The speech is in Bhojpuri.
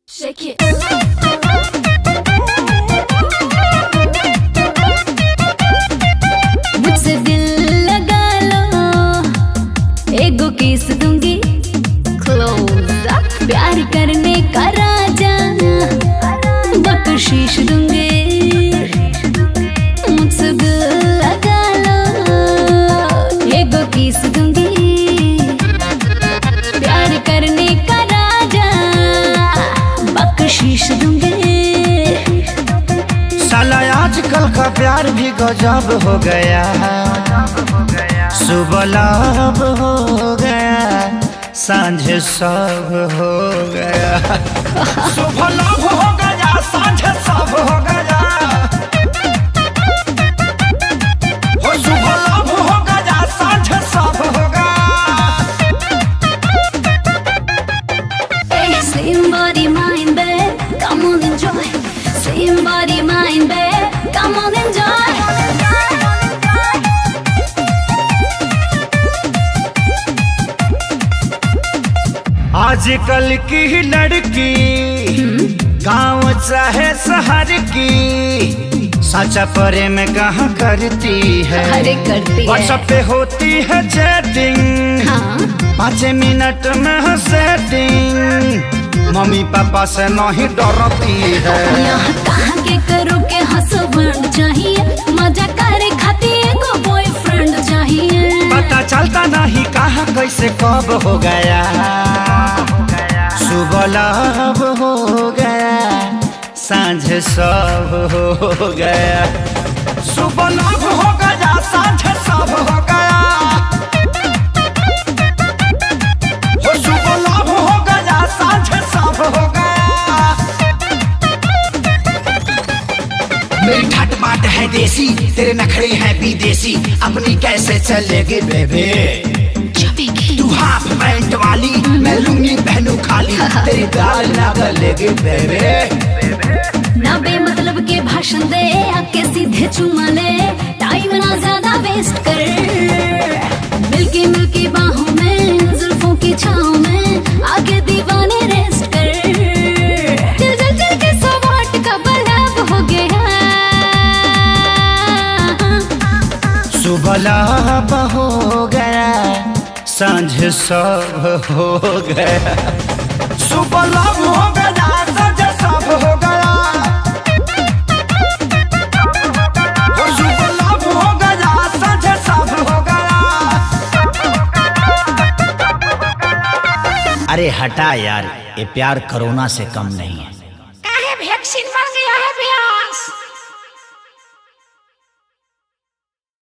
Shake it. मुझसे दिल लगा लो, एगो किस दूंगी क्लोज अप, प्यार करने का राजा बख्शीश दूंगी। मुझसे दिल लगा लो, एगो किस दूंगी, प्यार करने का राजा बख्शीश दूंगी। साला आजकल का प्यार भी गजब हो गया, सुबह लाभ हो गया, सांझ सब हो गया। सुबह लाभ हो गया, सांझ सब हो गया, हो सुबह लाभ हो गया, सांझ सब हो गया। Same body, mind, babe, come on enjoy. Same body, mind, babe, come on enjoy. आजकल की लड़की गांव चाहे शहर की, सच्चा प्रेम कहाँ करती है? अरे करती है। व्हाट्सएप पे होती है चैटिंग, हाँ। 5 मिनट में है सेटिंग, मम्मी पापा से नहीं डरती है। यहाँ कहाँ के करो के हस्बैंड चाहिए, मजा करे खातिर को बॉयफ्रेंड चाहिए। पता चलता नहीं कहाँ कैसे कब हो गया, सुबह लाभ हो गया, सांझ सब हो गया। सुबह लाभ हो गया, सांझ सब हो गया, हो सुबह लाभ हो गया, सांझ सब हो गया। मेरी ठाट बाट है देसी, तेरे नखरे हैं विदेशी, अपनी कैसे चलेगी बेबे? तू हाफ पैंट वाली, मैं लुंगी पहनू खाली, तेरी दाल ना गलेगी बेबे। ना बेमतलब के भाषण दे, आके सीधे चुमा ले, टाइम ना ज्यादा वेस्ट कर। मिल्की मिल्की बाहों में, जुल्फों की छाँव में, आगे दीवाने रेस्ट कर। चल चल चल के 100 वाट का बल्ब हो गया। सुबह लाभ हो गया, सांझ सब हो गया। सुबह लाभ हो गया, सांझ सब हो गया, हो सुबह लाभ हो गया, सांझ सब हो गया। अरे हटा यार, ये प्यार कोरोना से कम नहीं है। काहे वैक्सीन मर गया है भैया?